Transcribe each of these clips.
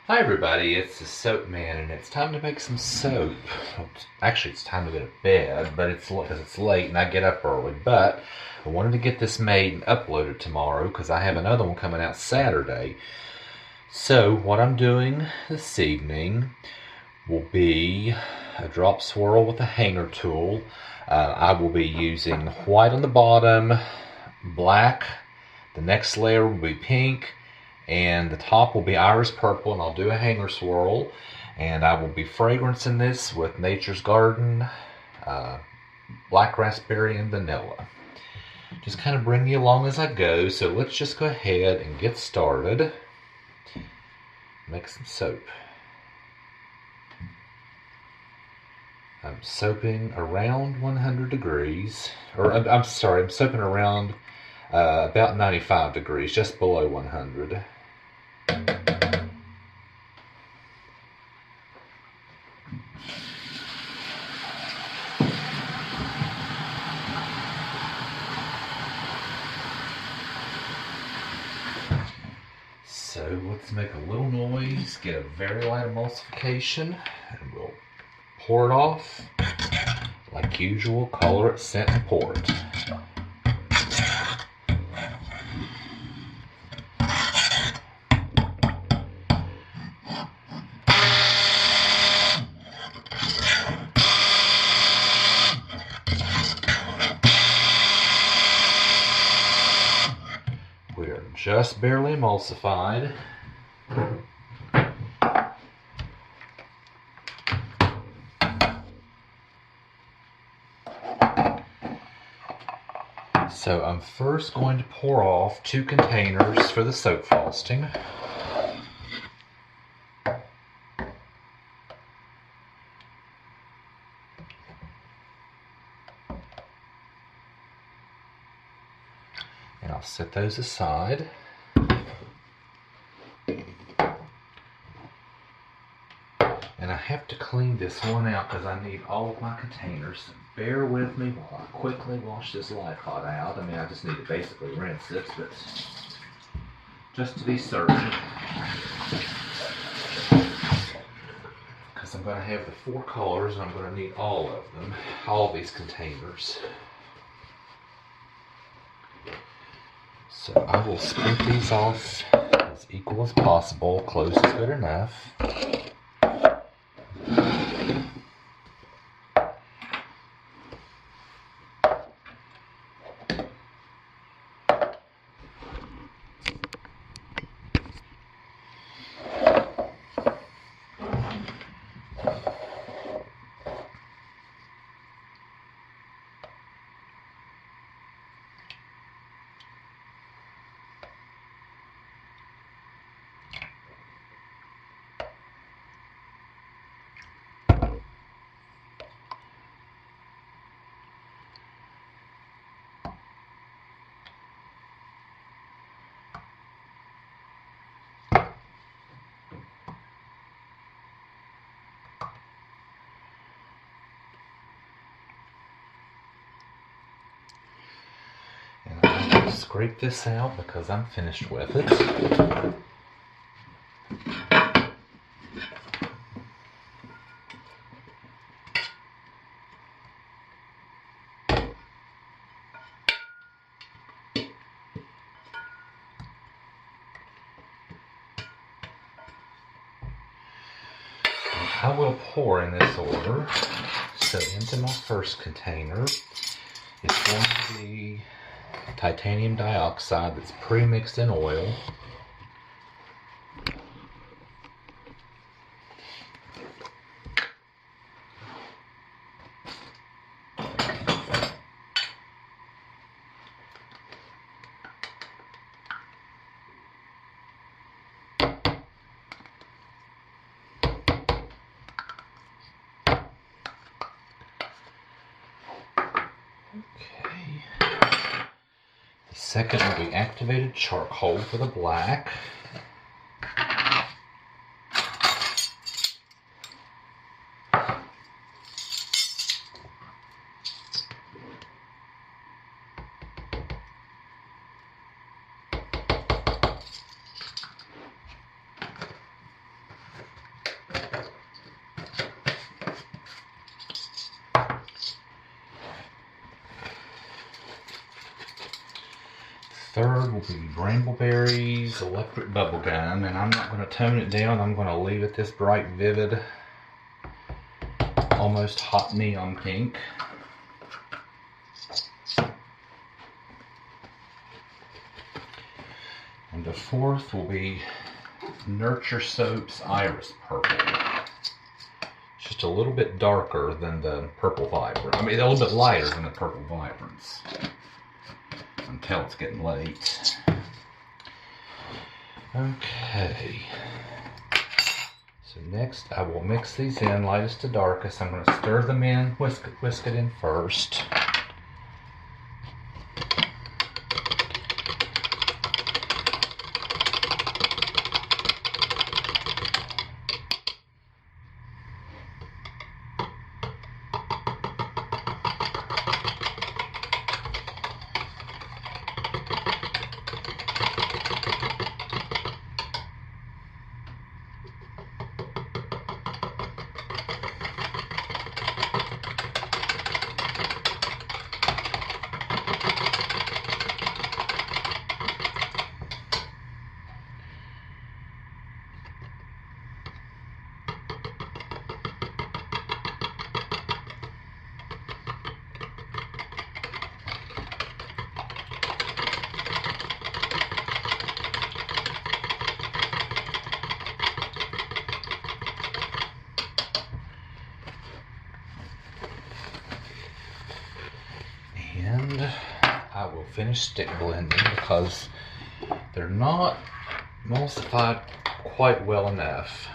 Hi everybody, it's the Soap Man, and it's time to make some soap. Actually, it's time to go to bed, but it's because it's late and I get up early. But I wanted to get this made and uploaded tomorrow because I have another one coming out Saturday. So what I'm doing this evening will be a drop swirl with a hanger tool. I will be using white on the bottom, black. The next layer will be pink, and the top will be iris purple, and I'll do a hanger swirl, and I will be fragrancing this with Nature's Garden, uh, black raspberry, and vanilla. Just kind of bring you along as I go, so let's just go ahead and get started. Make some soap. I'm soaping around 100 degrees, or I'm sorry, I'm soaping around about 95 degrees, just below 100. So let's make a little noise, get a very light emulsification, and we'll pour it off. Like usual, color it, scent, and pour it. We are just barely emulsified. So I'm first going to pour off 2 containers for the soap frosting. And I'll set those aside. And I have to clean this one out because I need all of my containers. So bear with me while I quickly wash this light pot out. I mean, I just need to basically rinse it, but just to be certain. Because I'm going to have the 4 colors and I'm going to need all of them, all these containers. So I will split these off as equal as possible. Close is good enough. And I will scrape this out because I'm finished with it. I will pour in this order. So into my first container is going to be titanium dioxide that's pre-mixed in oil. Okay. The second will be activated charcoal for the black. the Brambleberries Electric Bubblegum, and I'm not going to tone it down. I'm going to leave it this bright, vivid, almost hot neon pink. And the fourth will be Nurture Soap's Iris Purple. It's just a little bit darker than the Purple Vibrant. I mean, a little bit lighter than the Purple Vibrance. Until it's getting late. Okay. So next I will mix these in lightest to darkest. I'm going to stir them in, whisk it in first. And I will finish stick blending because they're not emulsified quite well enough.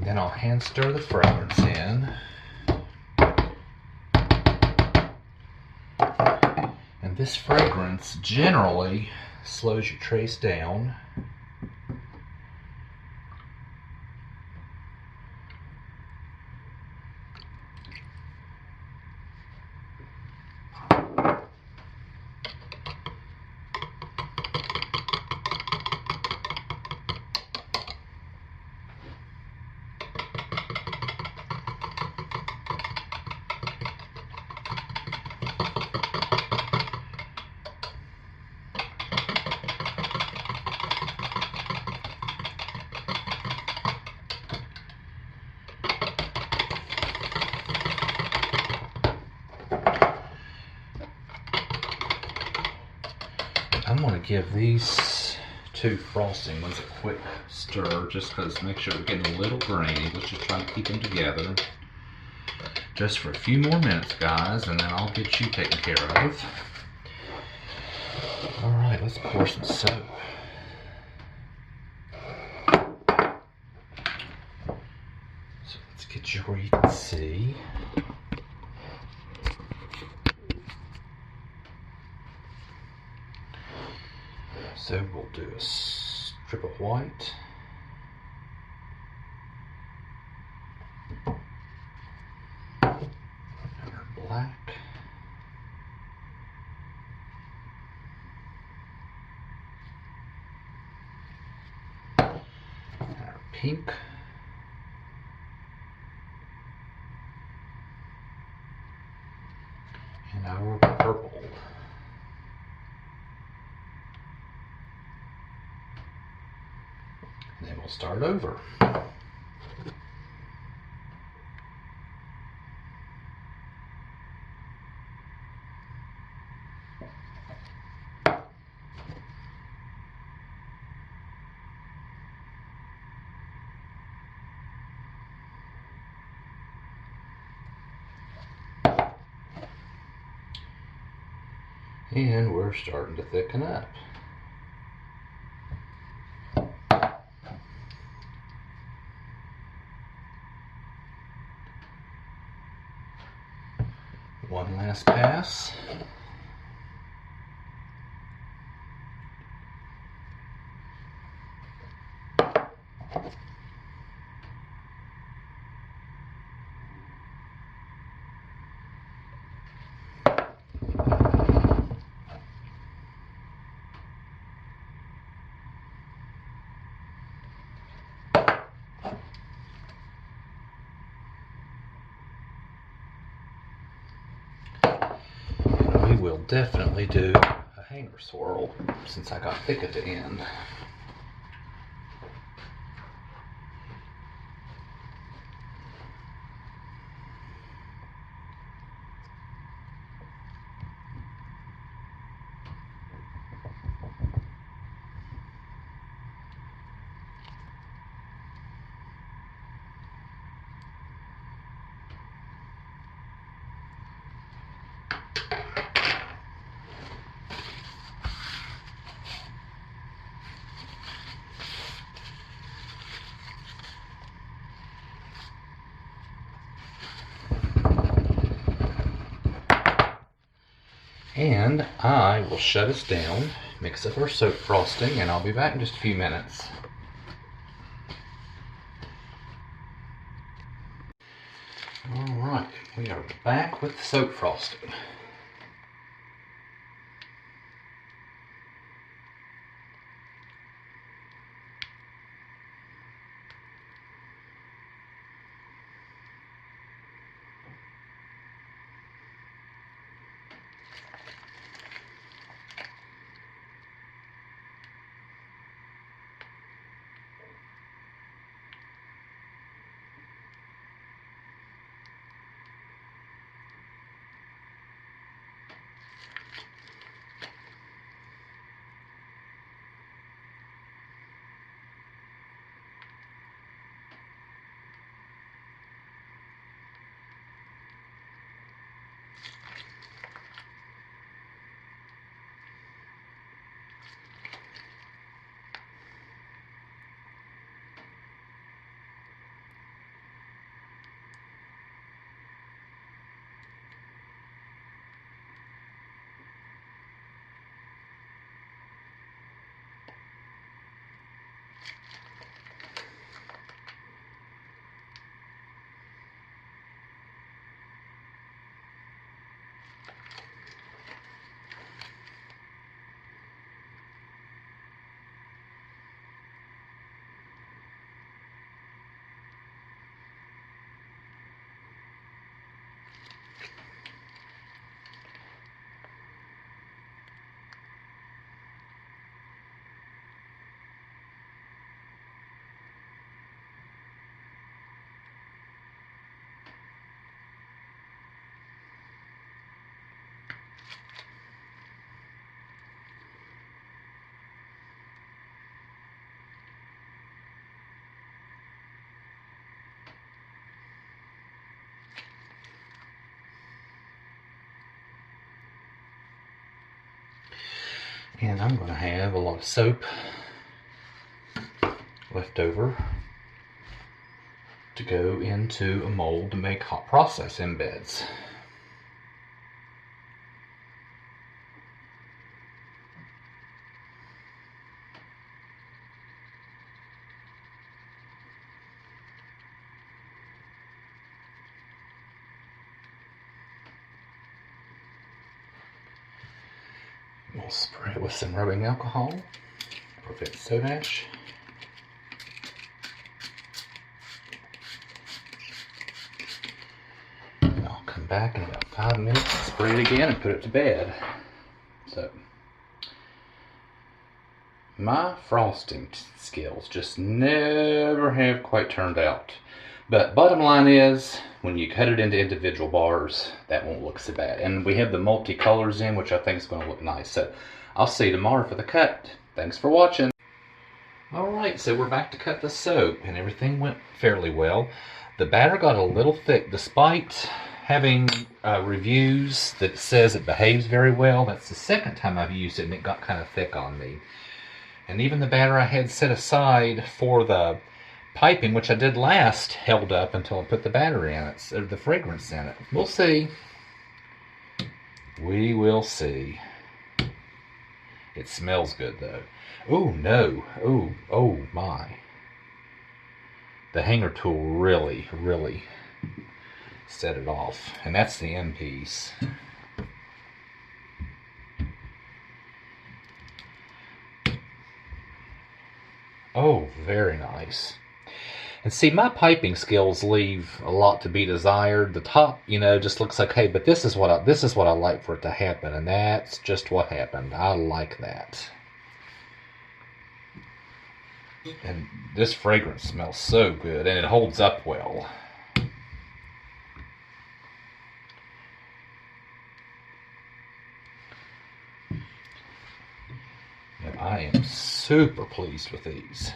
Then I'll hand stir the fragrance in. And this fragrance generally slows your trace down. I'm going to give these two frosting ones a quick stir just because make sure they're getting a little grainy. Let's just try to keep them together just for a few more minutes, guys, and then I'll get you taken care of. Alright, let's pour some soap. So let's get you where you can see. So we'll do a strip of white. Our black. Our pink. And our purple. And then we'll start over. And we're starting to thicken up. One last pass. We'll definitely do a hanger swirl since I got thick at the end. And I will shut us down, mix up our soap frosting, and I'll be back in just a few minutes. Alright, we are back with the soap frosting. And I'm going to have a lot of soap left over to go into a mold to make hot process embeds. We'll spray it with some rubbing alcohol, or if it's soda ash. And I'll come back in about 5 minutes, spray it again, and put it to bed. So, my frosting skills just never have quite turned out. But bottom line is, when you cut it into individual bars, that won't look so bad. And we have the multi-colors in, which I think is going to look nice. So I'll see you tomorrow for the cut. Thanks for watching. Alright, so we're back to cut the soap, and everything went fairly well. The batter got a little thick, despite having reviews that says it behaves very well. That's the second time I've used it, and it got kind of thick on me. And even the batter I had set aside for the piping, which I did last, held up until I put the batter in it, or the fragrance in it. We'll see. We will see. It smells good, though. Oh, no. Oh, my. The hanger tool really, really set it off. And that's the end piece. Oh, very nice. And see, my piping skills leave a lot to be desired. The top, just looks like, hey, but this is what I like for it to happen, and that's just what happened. I like that. And this fragrance smells so good, and it holds up well. And I am super pleased with these.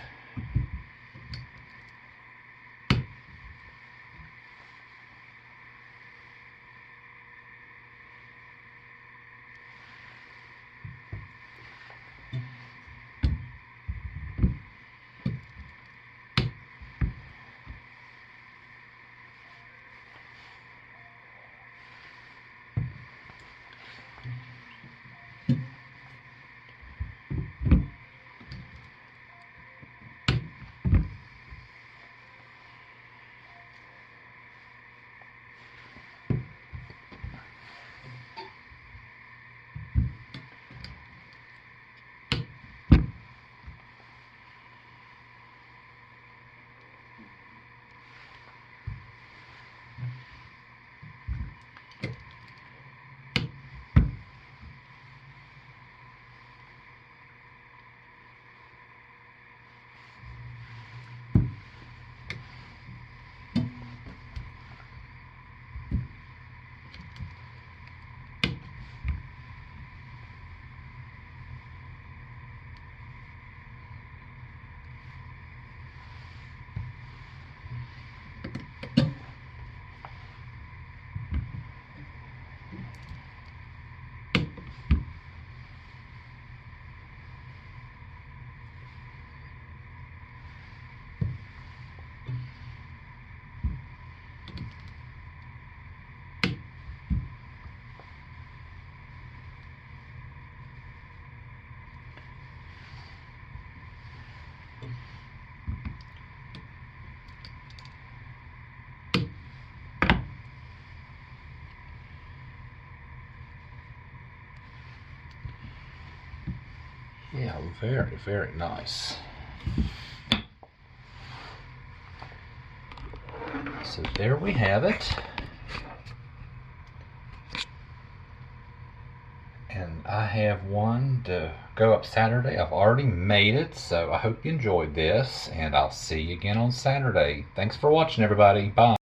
Yeah, very, very nice. So there we have it. And I have one to go up Saturday. I've already made it, so I hope you enjoyed this, and I'll see you again on Saturday. Thanks for watching, everybody. Bye.